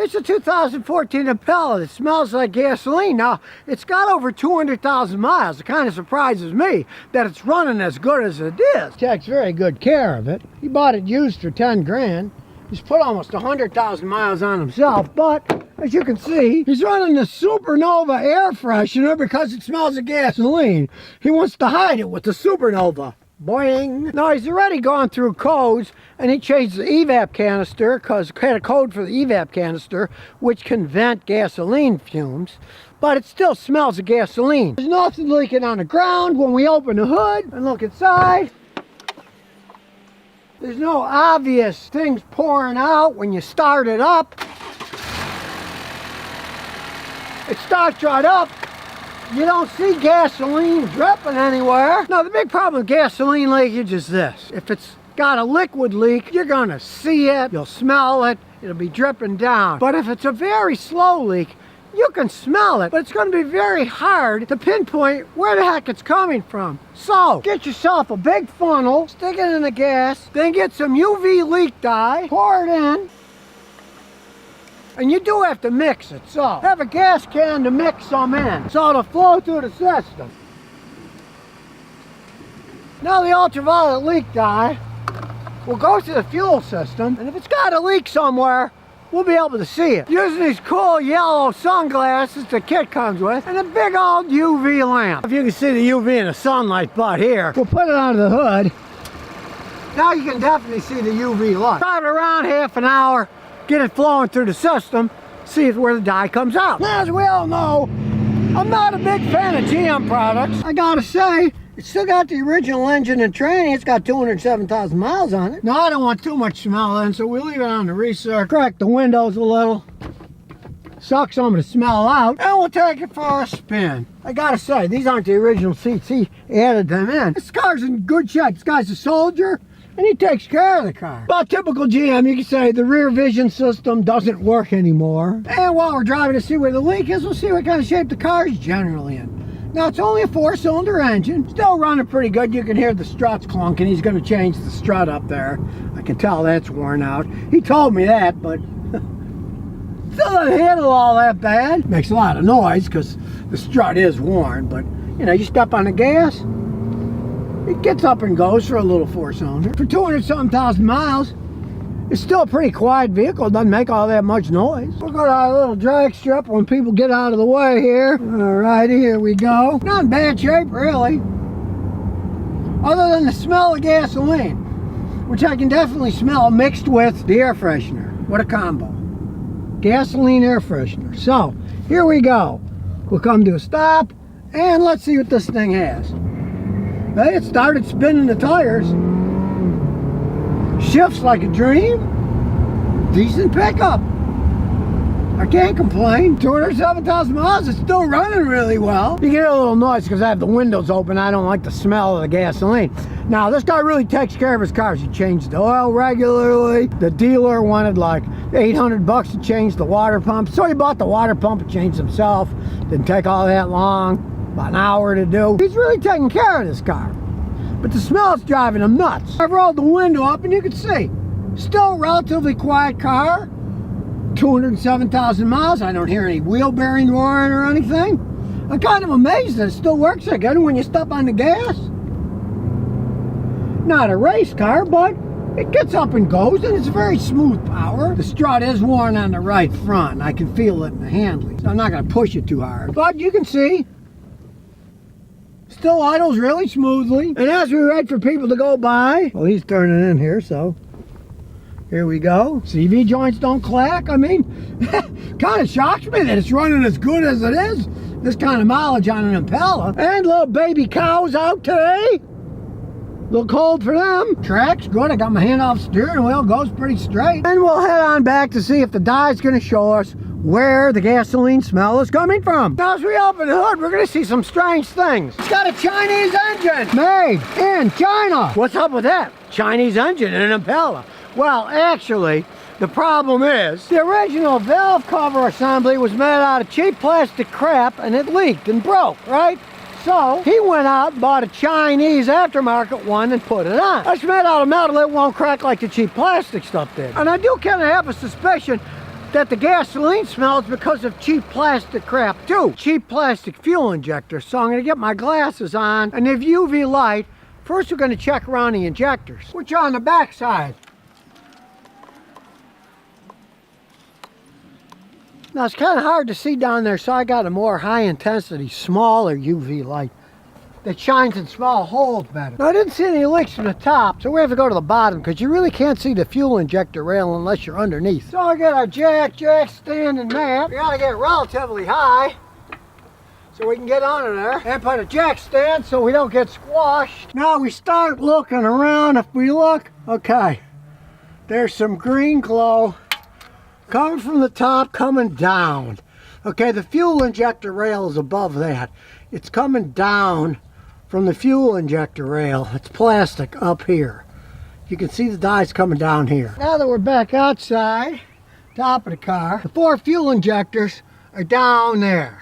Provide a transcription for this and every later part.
It's a 2014 Impala that smells like gasoline. Now, it's got over 200,000 miles. It kind of surprises me that it's running as good as it is. Takes very good care of it. He bought it used for 10 grand. He's put almost 100,000 miles on himself, but as you can see, he's running the Supernova air freshener because it smells of gasoline. He wants to hide it with the Supernova. Boing. Now he's already gone through codes and he changed the evap canister because it had a code for the evap canister which can vent gasoline fumes, but it still smells of gasoline. There's nothing leaking on the ground when we open the hood and look inside. There's no obvious things pouring out when you start it up. It starts right up. You don't see gasoline dripping anywhere. Now, the big problem with gasoline leakage is this. If it's got a liquid leak, you're gonna see it, you'll smell it, it'll be dripping down. But if it's a very slow leak, you can smell it, but it's gonna be very hard to pinpoint where the heck it's coming from. So, get yourself a big funnel, stick it in the gas, then get some UV leak dye, pour it in, and you do have to mix it, so have a gas can to mix some in so it'll flow through the system. Now the ultraviolet leak dye will go to the fuel system, and if it's got a leak somewhere, we'll be able to see it. Using these cool yellow sunglasses the kit comes with, and a big old UV lamp. If you can see the UV in the sunlight but here, we'll put it under the hood. Now you can definitely see the UV light. Drive it around half an hour, get it flowing through the system, see where the dye comes out. Now, as we all know, I'm not a big fan of GM products. I gotta say, it's still got the original engine and training. It's got 207,000 miles on it. Now, I don't want too much smell in, so we'll leave it on the recirc. Crack the windows a little. Suck some of the smell out, and we'll take it for a spin. I gotta say, these aren't the original seats. He added them in. This car's in good shape. This guy's a soldier, and he takes care of the car. About typical GM, you can say the rear vision system doesn't work anymore. And while we're driving to see where the leak is, we'll see what kind of shape the car is generally in. Now, it's only a 4-cylinder engine, still running pretty good. You can hear the struts clunking. He's gonna change the strut up there. I can tell that's worn out. He told me that, but still doesn't handle all that bad. Makes a lot of noise because the strut is worn, but you know, you step on the gas, it gets up and goes for a little 4-cylinder. For 200-something thousand miles, it's still a pretty quiet vehicle. It doesn't make all that much noise. We'll go to our little drag strip when people get out of the way here. Alrighty, here we go. Not in bad shape, really. Other than the smell of gasoline, which I can definitely smell mixed with the air freshener. What a combo. Gasoline air freshener. So, here we go. We'll come to a stop, and let's see what this thing has. Hey, it started spinning the tires. Shifts like a dream. Decent pickup. I can't complain. 207,000 miles, it's still running really well. You get a little noise because I have the windows open. I don't like the smell of the gasoline. Now, this guy really takes care of his cars. He changed the oil regularly. The dealer wanted like 800 bucks to change the water pump. So he bought the water pump and changed himself. Didn't take all that long. About an hour to do. He's really taking care of this car. But the smell's driving him nuts. I rolled the window up and you can see. Still a relatively quiet car. 207,000 miles. I don't hear any wheel bearing roaring or anything. I'm kind of amazed that it still works so good when you step on the gas. Not a race car, but it gets up and goes, and it's very smooth power. The strut is worn on the right front. I can feel it in the handling. So I'm not going to push it too hard. But you can see, still idles really smoothly. And as we wait for people to go by, well, he's turning in here, so here we go. CV joints don't clack. I mean, kind of shocks me that it's running as good as it is. This kind of mileage on an Impala. And little baby cows out today. A little cold for them. Track's good. I got my hand off steering wheel. Goes pretty straight. And we'll head on back to see if the dye's going to show us where the gasoline smell is coming from. Now, as we open the hood, we're going to see some strange things. It's got a Chinese engine made in China. What's up with that? Chinese engine in an Impala. Well, actually, the problem is the original valve cover assembly was made out of cheap plastic crap and it leaked and broke, right? So he went out and bought a Chinese aftermarket one and put it on. It's made out of metal. It won't crack like the cheap plastic stuff did. And I do kind of have a suspicion that the gasoline smells because of cheap plastic crap too. Cheap plastic fuel injectors. So I'm gonna get my glasses on and if UV light. First we're gonna check around the injectors, which are on the back side. Now it's kind of hard to see down there, so I got a more high intensity, smaller UV light that shines in small holes better. Now I didn't see any leaks from the top, so we have to go to the bottom because you really can't see the fuel injector rail unless you're underneath. So I got our jack stand and map. We gotta get relatively high so we can get under there and put a jack stand so we don't get squashed. Now we start looking around. If we look, okay, there's some green glow coming from the top, coming down. Okay, the fuel injector rail is above that. It's coming down from the fuel injector rail. It's plastic up here. You can see the dyes coming down here. Now that we're back outside, top of the car, the 4 fuel injectors are down there.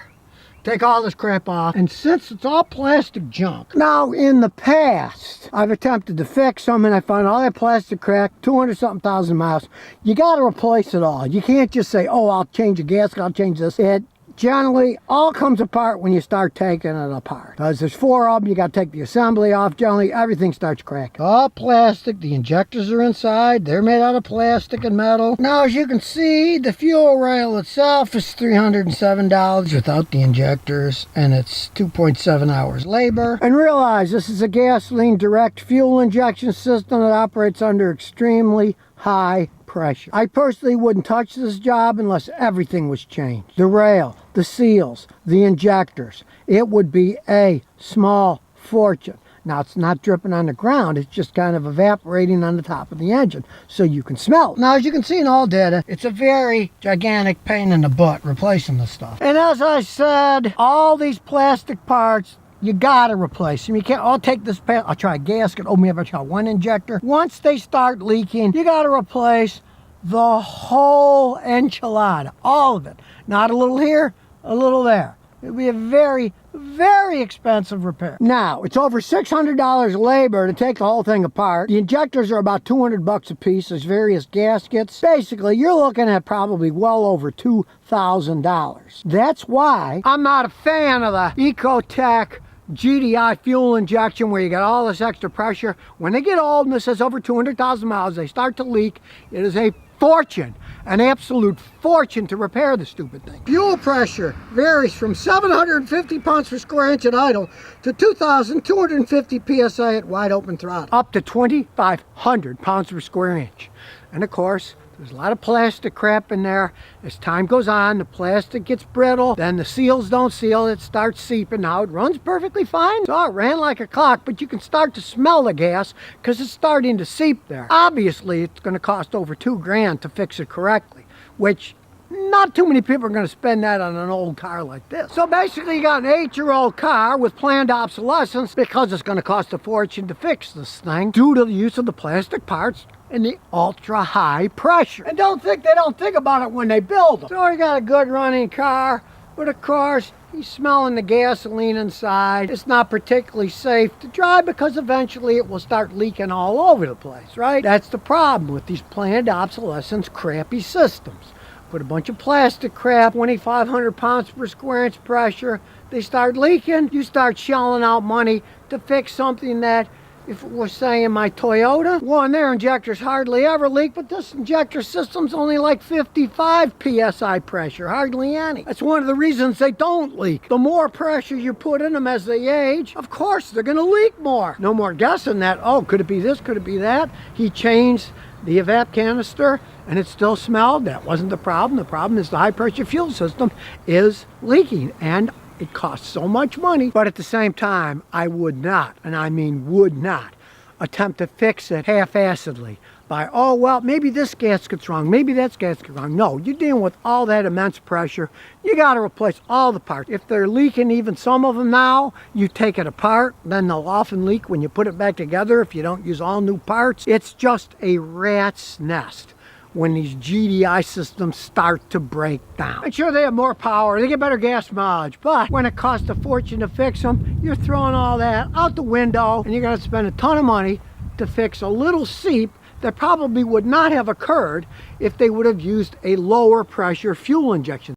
Take all this crap off, and since it's all plastic junk. Now in the past, I've attempted to fix them and I found all that plastic crap, 200-something thousand miles. You gotta replace it all. You can't just say, oh, I'll change the gasket, I'll change this. It generally all comes apart when you start taking it apart. Because there's 4 of them, you got to take the assembly off. Generally, everything starts cracking. All plastic, the injectors are inside. They're made out of plastic and metal. Now, as you can see, the fuel rail itself is $307 without the injectors, and it's 2.7 hours labor. And realize this is a gasoline direct fuel injection system that operates under extremely high pressure. I personally wouldn't touch this job unless everything was changed. The rail, the seals, the injectors. It would be a small fortune. Now it's not dripping on the ground, it's just kind of evaporating on the top of the engine so you can smell it. Now as you can see in all data, it's a very gigantic pain in the butt replacing this stuff. And as I said, all these plastic parts, you gotta replace them. You can't, I'll take this, I'll try a gasket, oh, maybe I'll try one injector. Once they start leaking, you gotta replace the whole enchilada, all of it. Not a little here, a little there. It'll be a very, very expensive repair. Now, it's over $600 labor to take the whole thing apart. The injectors are about 200 bucks a piece. There's various gaskets. Basically, you're looking at probably well over $2,000. That's why I'm not a fan of the Ecotech GDI fuel injection where you got all this extra pressure. When they get old and this says over 200,000 miles, they start to leak. It is a fortune, an absolute fortune to repair the stupid thing. Fuel pressure varies from 750 pounds per square inch at idle to 2,250 psi at wide open throttle, up to 2,500 pounds per square inch. And of course, there's a lot of plastic crap in there. As time goes on, the plastic gets brittle, then the seals don't seal, it starts seeping. Now it runs perfectly fine. So it ran like a clock, but you can start to smell the gas because it's starting to seep there. Obviously, it's going to cost over $2,000 to fix it correctly, which not too many people are going to spend that on an old car like this. So basically, you got an 8-year-old car with planned obsolescence because it's going to cost a fortune to fix this thing due to the use of the plastic parts and the ultra high pressure. And don't think they don't think about it when they build them. So you got a good running car, but of course, he's smelling the gasoline inside. It's not particularly safe to drive because eventually it will start leaking all over the place, right? That's the problem with these planned obsolescence crappy systems. Put a bunch of plastic crap, 2,500 pounds per square inch pressure, they start leaking, you start shelling out money to fix something that, if it was saying my Toyota, one, their injectors hardly ever leak, but this injector system's only like 55 psi pressure, hardly any. That's one of the reasons they don't leak. The more pressure you put in them as they age, of course they're gonna leak more. No more guessing that, oh, could it be this, could it be that? He changed the evap canister and it still smelled. That wasn't the problem. The problem is the high pressure fuel system is leaking and it costs so much money. But at the same time, I would not, and I mean would not, attempt to fix it half-assedly by, oh, well, maybe this gasket's wrong, maybe that gasket's wrong. No, you're dealing with all that immense pressure. You got to replace all the parts. If they're leaking even some of them now, you take it apart, then they'll often leak when you put it back together if you don't use all new parts. It's just a rat's nest when these GDI systems start to break down. And sure, they have more power, they get better gas mileage, but when it costs a fortune to fix them, you're throwing all that out the window and you're gonna spend a ton of money to fix a little seep that probably would not have occurred if they would have used a lower pressure fuel injection.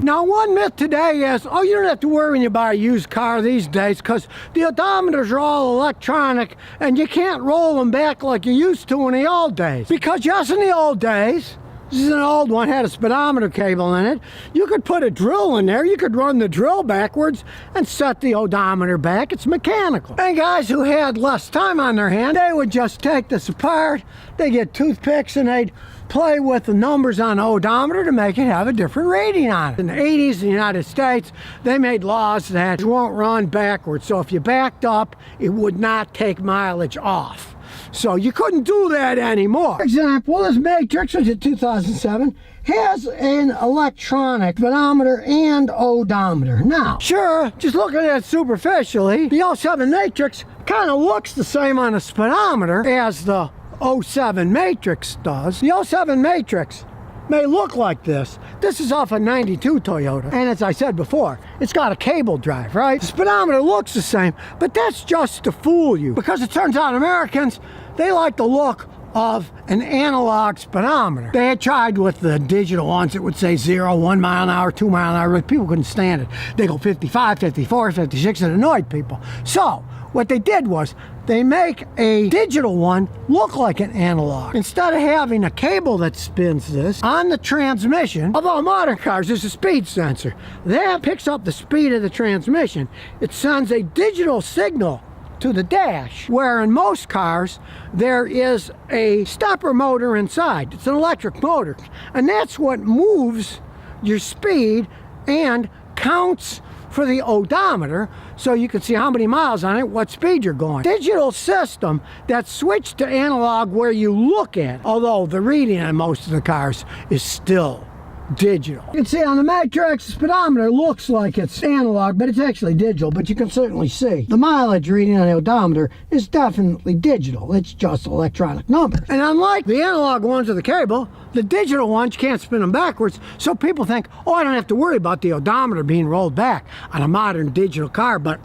Now, one myth today is, oh, you don't have to worry when you buy a used car these days because the odometers are all electronic and you can't roll them back like you used to in the old days. Because yes, in the old days, this is an old one, had a speedometer cable in it. You could put a drill in there, you could run the drill backwards and set the odometer back. It's mechanical. And guys who had less time on their hand, they would just take this apart, they get toothpicks and they'd play with the numbers on the odometer to make it have a different rating on it. In the 80s in the United States, they made laws that you won't run backwards. So if you backed up, it would not take mileage off. So you couldn't do that anymore. For example, this Matrix, which is 2007, has an electronic speedometer and odometer. Now, sure, just looking at it superficially, the 07 Matrix kind of looks the same on a speedometer as the 07 Matrix does. The 07 Matrix may look like this. This is off a 92 Toyota. And as I said before, it's got a cable drive, right? The speedometer looks the same, but that's just to fool you. Because it turns out Americans, they like the look of an analog speedometer. They had tried with the digital ones that would say 0, 1 mile an hour, 2 mile an hour, but people couldn't stand it. They go 55, 54, 56, it annoyed people. So, what they did was, they make a digital one look like an analog. Instead of having a cable that spins this on the transmission, although modern cars, there's a speed sensor. That picks up the speed of the transmission. It sends a digital signal to the dash, where in most cars, there is a stepper motor inside. It's an electric motor. And that's what moves your speed and counts for the odometer, so you can see how many miles on it, what speed you're going. Digital system that switched to analog where you look at, although the reading on most of the cars is still digital. You can see on the Matrix, the speedometer looks like it's analog, but it's actually digital, but you can certainly see the mileage reading on the odometer is definitely digital. It's just electronic numbers. And unlike the analog ones with the cable, the digital ones, you can't spin them backwards, so people think, oh, I don't have to worry about the odometer being rolled back on a modern digital car, but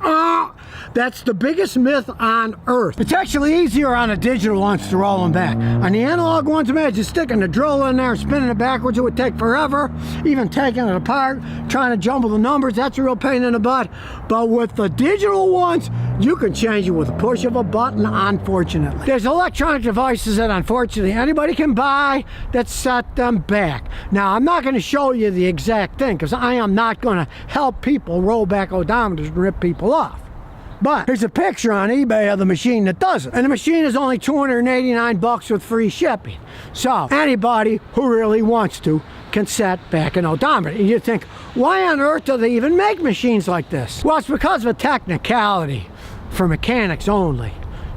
that's the biggest myth on earth. It's actually easier on the digital ones to roll them back. On the analog ones, imagine sticking the drill in there and spinning it backwards, it would take forever. Even taking it apart, trying to jumble the numbers, that's a real pain in the butt. But with the digital ones, you can change it with a push of a button, unfortunately. There's electronic devices that unfortunately anybody can buy that set them back. Now, I'm not going to show you the exact thing because I am not going to help people roll back odometers and rip people off. But here's a picture on eBay of the machine that does it. And the machine is only $289 with free shipping. So anybody who really wants to can set back an odometer. And you think, why on earth do they even make machines like this? Well, it's because of a technicality for mechanics only.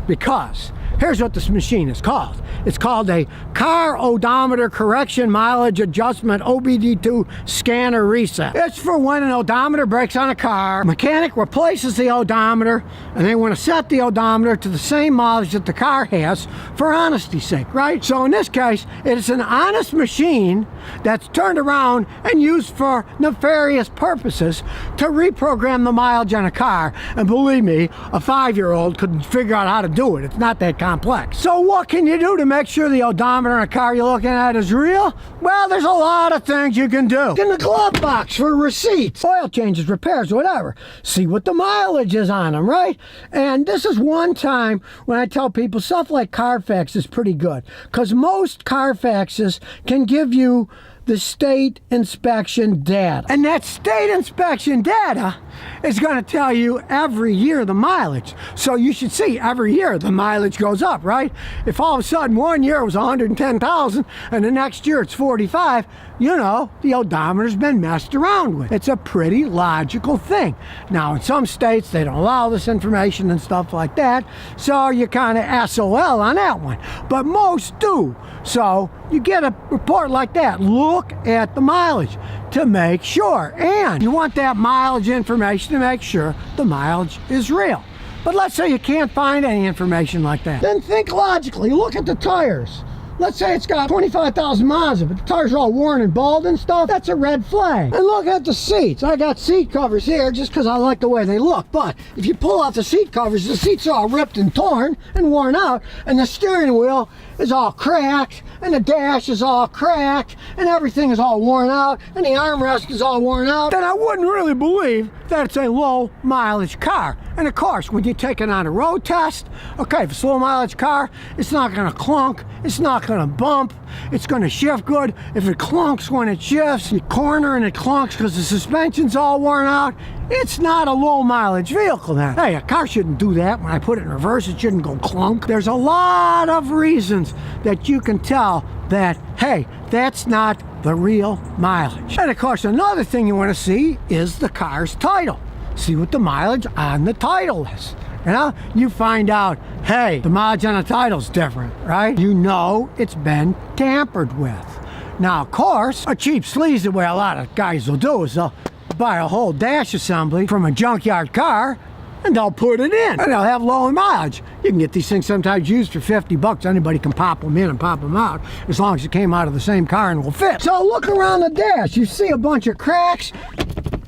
Because here's what this machine is called. It's called a car odometer correction mileage adjustment OBD2 scanner reset. It's for when an odometer breaks on a car, mechanic replaces the odometer, and they want to set the odometer to the same mileage that the car has for honesty's sake, right? So in this case, it's an honest machine that's turned around and used for nefarious purposes to reprogram the mileage on a car. And believe me, a 5-year-old couldn't figure out how to do it. It's not that complex. So what can you do to make sure the odometer in a car you're looking at is real? Well, there's a lot of things you can do. In the glove box for receipts, oil changes, repairs, whatever. See what the mileage is on them, right? And this is one time when I tell people stuff like Carfax is pretty good, because most Carfaxes can give you the state inspection data. And that state inspection data is going to tell you every year the mileage. So you should see every year the mileage goes up, right? If all of a sudden one year it was 110,000 and the next year it's 45, you know, the odometer's been messed around with. It's a pretty logical thing. Now, in some states, they don't allow this information and stuff like that, so you're kind of SOL on that one. But most do. So you get a report like that. Look at the mileage to make sure. And you want that mileage information to make sure the mileage is real. But let's say you can't find any information like that. Then think logically. Look at the tires. let's say it's got 25,000 miles of it, the tires are all worn and bald and stuff, that's a red flag. And look at the seats. I got seat covers here just because I like the way they look, but if you pull out the seat covers, the seats are all ripped and torn and worn out, and the steering wheel is all cracked, and the dash is all cracked, and everything is all worn out, and the armrest is all worn out, then I wouldn't really believe that it's a low mileage car. And of course, when you take it on a road test, okay, if it's a low mileage car, it's not gonna clunk, it's not gonna bump, it's gonna shift good. If it clunks when it shifts, you corner and it clunks because the suspension's all worn out, it's not a low mileage vehicle then. Hey, a car shouldn't do that. When I put it in reverse, it shouldn't go clunk. There's a lot of reasons that you can tell that, hey, that's not the real mileage. And of course, another thing you want to see is the car's title. See what the mileage on the title is. You know, you find out, hey, the mileage on the title's different, right? You know it's been tampered with. Now, of course, a cheap sleaze, the way a lot of guys will do is they'll buy a whole dash assembly from a junkyard car and they'll put it in and they'll have low mileage. You can get these things sometimes used for 50 bucks. Anybody can pop them in and pop them out as long as it came out of the same car and will fit. So look around the dash. You see a bunch of cracks.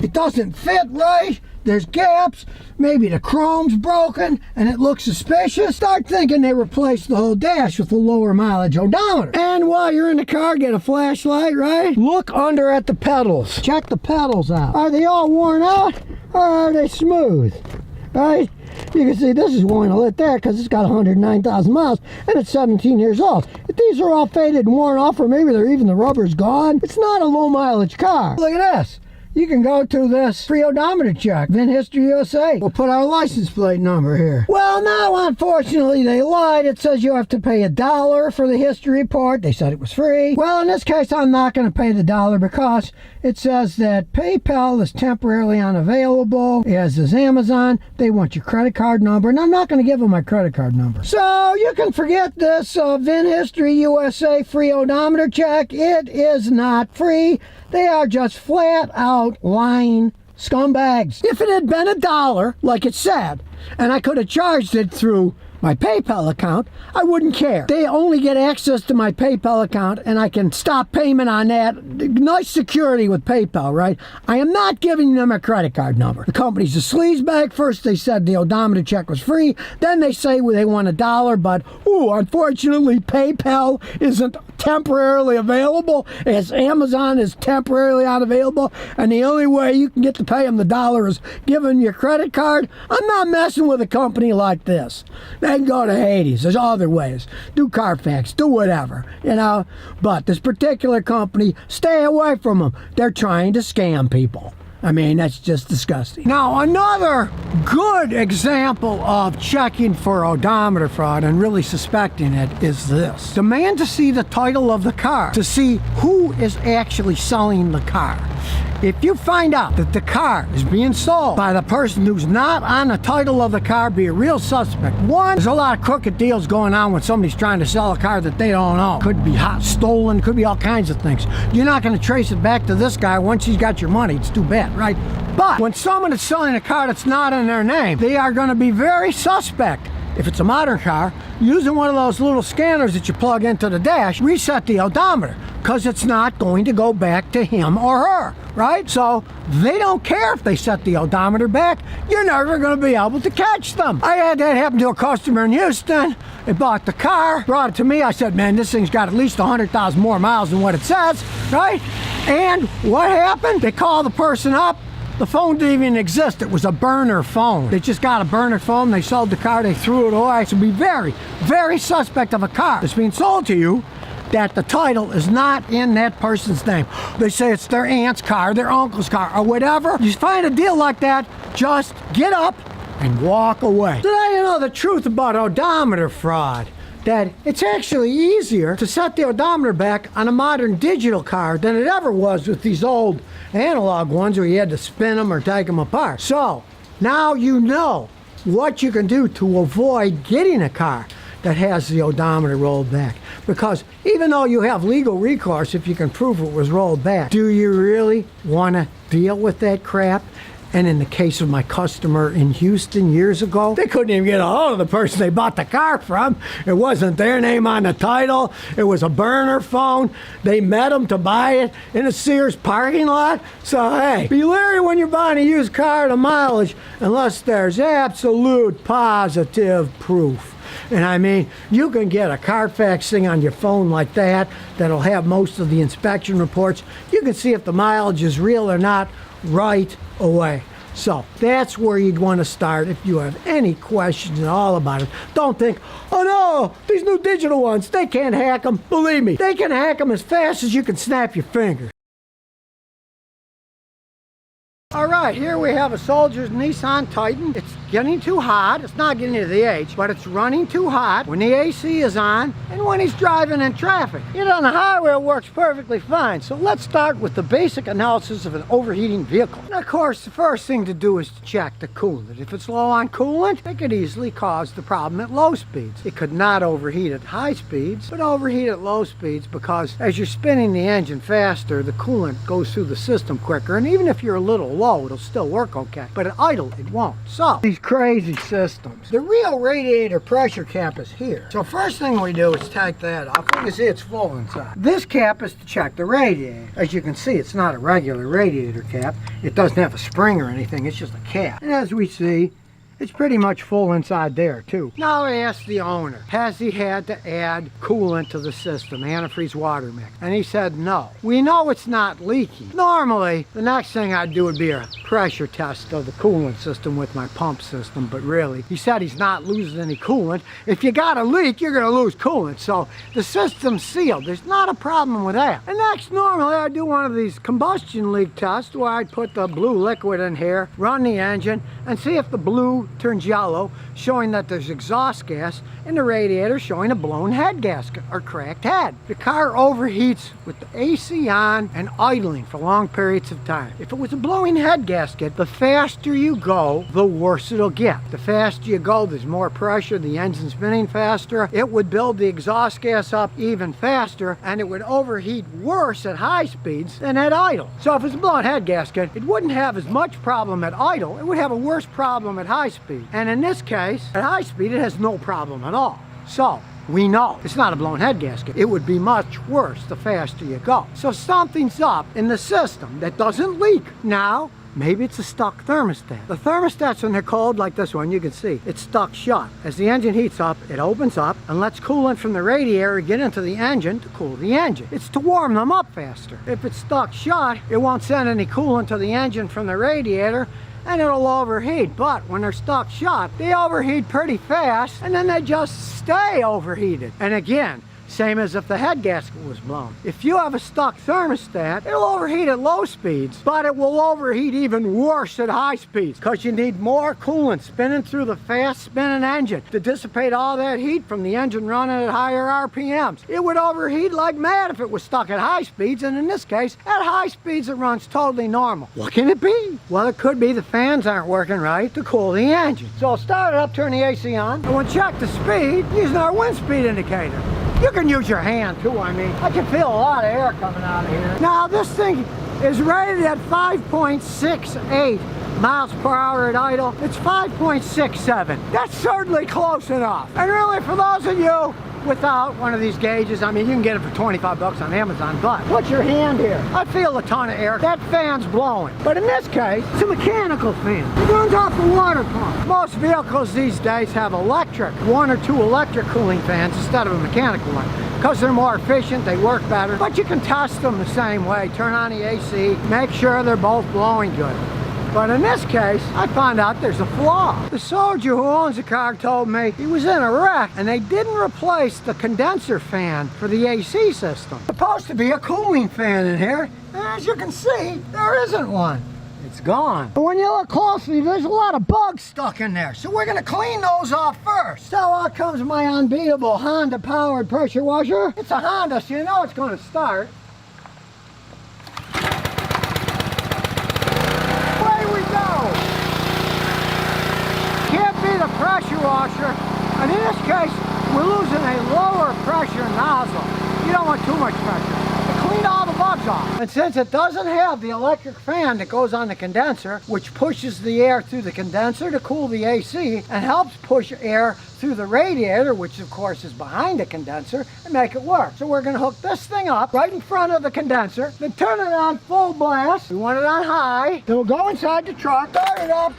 It doesn't fit right. There's gaps, maybe the chrome's broken, and it looks suspicious. Start thinking they replaced the whole dash with a lower mileage odometer. And while you're in the car, get a flashlight, right? Look under at the pedals. Check the pedals out. Are they all worn out, or are they smooth? Right? You can see this is worn a lit there because it's got 109,000 miles and it's 17 years old. If these are all faded and worn off, or maybe they're even the rubber's gone, it's not a low mileage car. Look at this. You can go to this free odometer check, VIN History USA. We'll put our license plate number here. Well, now, unfortunately, they lied. It says you have to pay $1 for the history report. They said it was free. Well, in this case, I'm not going to pay the $1 because it says that PayPal is temporarily unavailable, as is Amazon. They want your credit card number, and I'm not going to give them my credit card number. So you can forget this VIN History USA free odometer check. It is not free. They are just flat out lying scumbags. If it had been $1, like it said, and I could have charged it through my PayPal account, I wouldn't care. They only get access to my PayPal account and I can stop payment on that. Nice security with PayPal, right? I am not giving them a credit card number. The company's a sleazebag. First they said the odometer check was free. Then they say they want $1, but unfortunately PayPal isn't temporarily available, as Amazon is temporarily unavailable, and the only way you can get to pay them the $1 is giving your credit card. I'm not messing with a company like this. They can go to Hades. There's other ways. Do Carfax, do whatever, you know. But this particular company, stay away from them. They're trying to scam people. I mean, that's just disgusting. Now, another good example of checking for odometer fraud and really suspecting it is this. Demand to see the title of the car to see who is actually selling the car. If you find out that the car is being sold by the person who's not on the title of the car, be a real suspect. One, there's a lot of crooked deals going on when somebody's trying to sell a car that they don't own. Could be hot stolen, could be all kinds of things. You're not going to trace it back to this guy once he's got your money. It's too bad, right? But when someone is selling a car that's not in their name, they are going to be very suspect. If it's a modern car, using one of those little scanners that you plug into the dash, reset the odometer, because it's not going to go back to him or her, right? So they don't care if they set the odometer back. You're never going to be able to catch them. I had that happen to a customer in Houston. They bought the car, brought it to me. I said, man, this thing's got at least 100,000 more miles than what it says, right? And what happened? They called the person up. The phone didn't even exist. It was a burner phone. They just got a burner phone. They sold the car. They threw it away. So be very, very suspect of a car that's being sold to you that the title is not in that person's name. They say it's their aunt's car, their uncle's car, or whatever. You find a deal like that, just get up and walk away. So now you know the truth about odometer fraud. That it's actually easier to set the odometer back on a modern digital car than it ever was with these old analog ones where you had to spin them or take them apart. So now you know what you can do to avoid getting a car that has the odometer rolled back. Because even though you have legal recourse if you can prove it was rolled back, do you really want to deal with that crap? And in the case of my customer in Houston years ago, they couldn't even get a hold of the person they bought the car from. It wasn't their name on the title. It was a burner phone. They met them to buy it in a Sears parking lot. So hey, be leery when you're buying a used car at a mileage unless there's absolute positive proof. And I mean, you can get a Carfax thing on your phone like that that'll have most of the inspection reports. You can see if the mileage is real or not right away. So that's where you'd want to start if you have any questions at all about it. Don't think, oh no, these new digital ones, they can't hack them. Believe me, they can hack them as fast as you can snap your fingers. All right, here we have a Soldier's Nissan Titan. It's getting too hot. It's not getting to the H, but it's running too hot when the AC is on and when he's driving in traffic. Yet on the highway, it works perfectly fine. So let's start with the basic analysis of an overheating vehicle. And of course, the first thing to do is to check the coolant. If it's low on coolant, it could easily cause the problem at low speeds. It could not overheat at high speeds, but overheat at low speeds because as you're spinning the engine faster, the coolant goes through the system quicker. And even if you're a little low, it'll still work okay, but at idle it won't. So these crazy systems, the real radiator pressure cap is here. So first thing we do is take that off. You can see it's full inside. This cap is to check the radiator. As you can see, it's not a regular radiator cap. It doesn't have a spring or anything, it's just a cap. And as we see, it's pretty much full inside there too. Now I asked the owner, has he had to add coolant to the system, antifreeze water mix? And he said no. We know it's not leaky. Normally, the next thing I'd do would be a pressure test of the coolant system with my pump system, but really, he said he's not losing any coolant. If you got a leak, you're gonna lose coolant. So the system's sealed. There's not a problem with that. And next, normally I'd do one of these combustion leak tests where I'd put the blue liquid in here, run the engine, and see if the blue turns yellow, showing that there's exhaust gas, and the radiator showing a blown head gasket or cracked head. The car overheats with the AC on and idling for long periods of time. If it was a blowing head gasket, the faster you go, the worse it'll get. The faster you go, there's more pressure, the engine's spinning faster, it would build the exhaust gas up even faster, and it would overheat worse at high speeds than at idle. So if it's a blown head gasket, it wouldn't have as much problem at idle, it would have a worse problem at high speed. And in this case, at high speed, it has no problem at all. So we know it's not a blown head gasket. It would be much worse the faster you go. So something's up in the system that doesn't leak. Now, maybe it's a stuck thermostat. The thermostats, when they're cold like this one, you can see it's stuck shut. As the engine heats up, it opens up and lets coolant from the radiator get into the engine to cool the engine. It's to warm them up faster. If it's stuck shut, it won't send any coolant to the engine from the radiator, and it'll overheat. But when they're stuck shut, they overheat pretty fast, and then they just stay overheated. And again, same as if the head gasket was blown. If you have a stuck thermostat, it'll overheat at low speeds, but it will overheat even worse at high speeds because you need more coolant spinning through the fast spinning engine to dissipate all that heat from the engine running at higher RPMs. It would overheat like mad if it was stuck at high speeds, and in this case, at high speeds it runs totally normal. What can it be? Well, it could be the fans aren't working right to cool the engine. So I'll start it up, turn the AC on, and we'll check the speed using our wind speed indicator. You can use your hand too, I mean. I can feel a lot of air coming out of here. Now this thing is rated at 5.68 miles per hour at idle. It's 5.67. That's certainly close enough. And really, for those of you without one of these gauges, I mean, you can get it for 25 bucks on Amazon, but put your hand here. I feel a ton of air. That fan's blowing. But in this case, it's a mechanical fan. It runs off the water pump. Most vehicles these days have electric, 1 or 2 electric cooling fans instead of a mechanical one. Because they're more efficient, they work better. But you can test them the same way. Turn on the AC, make sure they're both blowing good. But in this case, I found out there's a flaw. The soldier who owns the car told me he was in a wreck and they didn't replace the condenser fan for the AC system. There's supposed to be a cooling fan in here, and as you can see, there isn't one. It's gone. But when you look closely, there's a lot of bugs stuck in there. So we're gonna clean those off first. So out comes my unbeatable Honda powered pressure washer. It's a Honda, so you know it's gonna start. Pressure washer, and in this case we're losing a lower pressure nozzle. You don't want too much pressure. To clean cleaned all the bugs off. And since it doesn't have the electric fan that goes on the condenser, which pushes the air through the condenser to cool the AC and helps push air through the radiator, which of course is behind the condenser, and make it work. So we're gonna hook this thing up right in front of the condenser, then turn it on full blast. We want it on high. Then we'll go inside the truck, start it up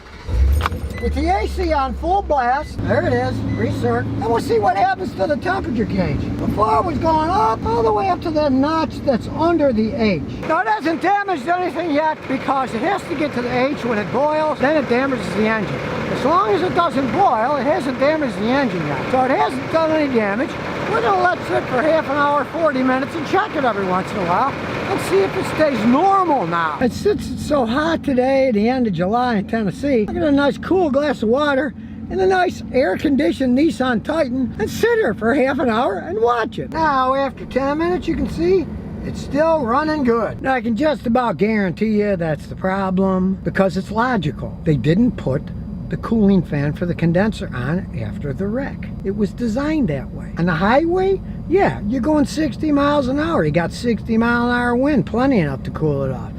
with the AC on full blast. There it is, recirc. And we'll see what happens to the temperature gauge. Before it was going up all the way up to that notch that's under the H. Now it hasn't damaged anything yet because it has to get to the H when it boils, then it damages the engine. As long as it doesn't boil, it hasn't damaged the engine yet. So it hasn't done any damage. We're gonna let it sit for half an hour, 40 minutes, and check it every once in a while and see if it stays normal now. And since it's so hot today, the end of July in Tennessee, I got a nice cool glass of water and a nice air-conditioned Nissan Titan and sit here for half an hour and watch it. Now, after 10 minutes, you can see it's still running good. Now, I can just about guarantee you that's the problem because it's logical. They didn't put the cooling fan for the condenser on after the wreck. It was designed that way. On the highway, yeah, you're going 60 miles an hour. You got 60-mile-an-hour wind, plenty enough to cool it off.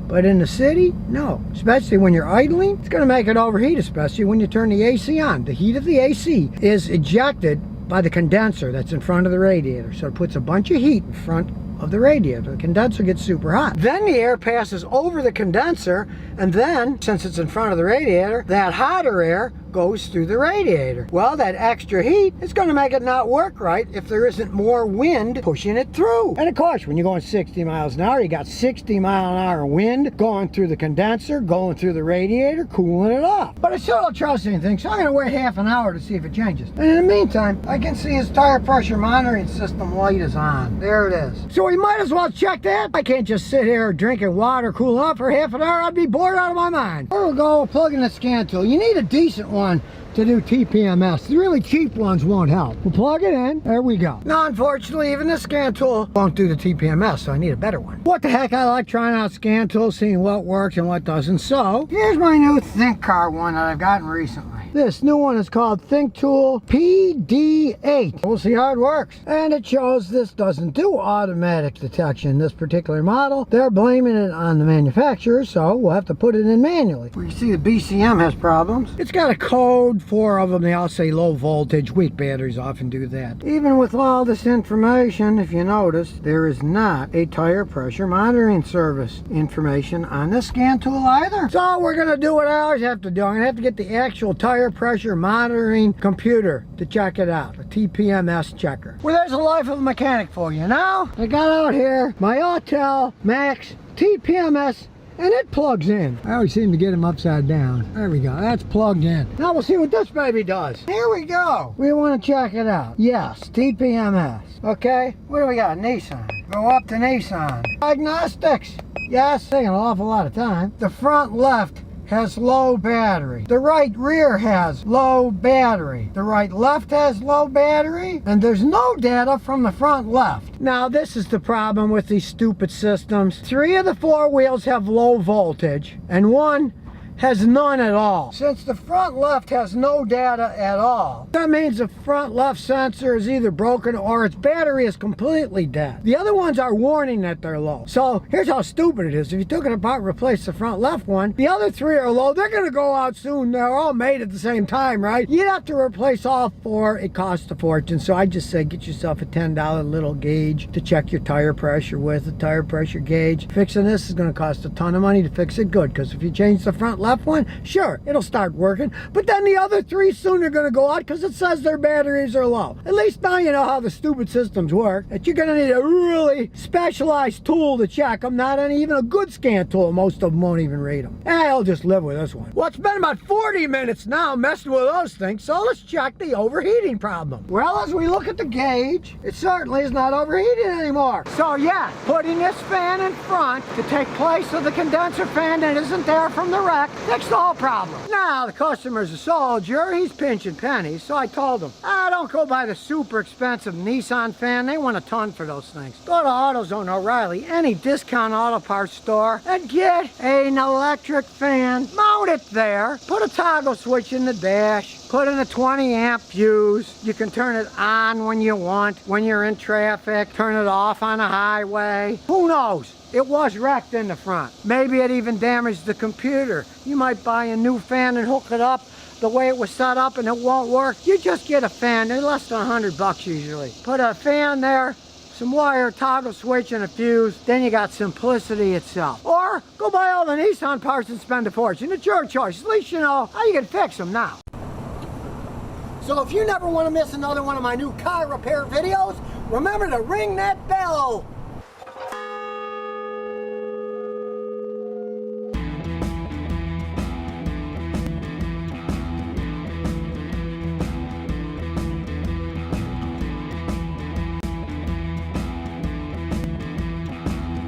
But in the city, no. Especially when you're idling, it's gonna make it overheat, especially when you turn the AC on. The heat of the AC is ejected by the condenser that's in front of the radiator. So it puts a bunch of heat in front of the radiator. The condenser gets super hot. Then the air passes over the condenser, and then, since it's in front of the radiator, that hotter air goes through the radiator. Well, that extra heat is going to make it not work right if there isn't more wind pushing it through. And of course, when you're going 60 miles an hour, you got 60-mile-an-hour wind going through the condenser, going through the radiator, cooling it off. But I still don't trust anything, so I'm going to wait half an hour to see if it changes. And in the meantime, I can see his tire pressure monitoring system light is on. There it is. So we might as well check that. I can't just sit here drinking water, cooling off for half an hour. I'd be bored out of my mind. There we go, plug in the scan tool. You need a decent one to do TPMS. The really cheap ones won't help. We'll plug it in. There we go. Now, unfortunately, even the scan tool won't do the TPMS, so I need a better one. What the heck? I like trying out scan tools, seeing what works and what doesn't. So, here's my new Think Car one that I've gotten recently. This new one is called Think Tool PD8. We'll see how it works. And it shows this doesn't do automatic detection. This particular model, they're blaming it on the manufacturer, so we'll have to put it in manually. We can see the BCM has problems. It's got a code, 4 of them, they all say low voltage. Weak batteries often do that. Even with all this information, if you notice, there is not a tire pressure monitoring service information on this scan tool either. So we're gonna do what I always have to do. I'm gonna have to get the actual tire pressure monitoring computer to check it out, a TPMS checker. Well, there's a life of a mechanic for you. Now, I got out here my Autel Max TPMS, and it plugs in. I always seem to get them upside down. There we go, that's plugged in. Now we'll see what this baby does. Here we go. We want to check it out. Yes, TPMS. Okay, what do we got? Nissan. Go up to Nissan. Diagnostics. Yes, taking an awful lot of time. The front left has low battery. The right rear has low battery. The right left has low battery. And there's no data from the front left. Now, this is the problem with these stupid systems. 3 of the 4 wheels have low voltage, and 1 has none at all. Since the front left has no data at all, that means the front left sensor is either broken or its battery is completely dead. The other ones are warning that they're low. So here's how stupid it is. If you took it apart and replaced the front left one, the other 3 are low. They're gonna go out soon. They're all made at the same time, right? You'd have to replace all 4. It costs a fortune. So I just say get yourself a $10 little gauge to check your tire pressure with. A tire pressure gauge. Fixing this is gonna cost a ton of money to fix it good, because if you change the front left one, sure, it'll start working, but then the other 3 soon are going to go out because it says their batteries are low. At least now you know how the stupid systems work, that you're going to need a really specialized tool to check them, not even a good scan tool. Most of them won't even read them. I'll just live with this one. Well, it's been about 40 minutes now messing with those things, so let's check the overheating problem. Well, as we look at the gauge, it certainly is not overheating anymore. So yeah, putting this fan in front to take place of the condenser fan that isn't there from the wreck fixed the whole problem. Now, the customer's a soldier, he's pinching pennies, so I told him, don't go buy the super expensive Nissan fan, they want a ton for those things. Go to AutoZone O'Reilly, any discount auto parts store, and get an electric fan, mount it there, put a toggle switch in the dash, Put in a 20 amp fuse. You can turn it on when you want, when you're in traffic, turn it off on a highway. Who knows? It was wrecked in the front. Maybe it even damaged the computer. You might buy a new fan and hook it up the way it was set up and it won't work. You just get a fan. They're less than $100 usually. Put a fan there, some wire, toggle switch, and a fuse. Then you got simplicity itself. Or go buy all the Nissan parts and spend a fortune. It's your choice. At least you know how you can fix them now. So if you never want to miss another one of my new car repair videos, remember to ring that bell.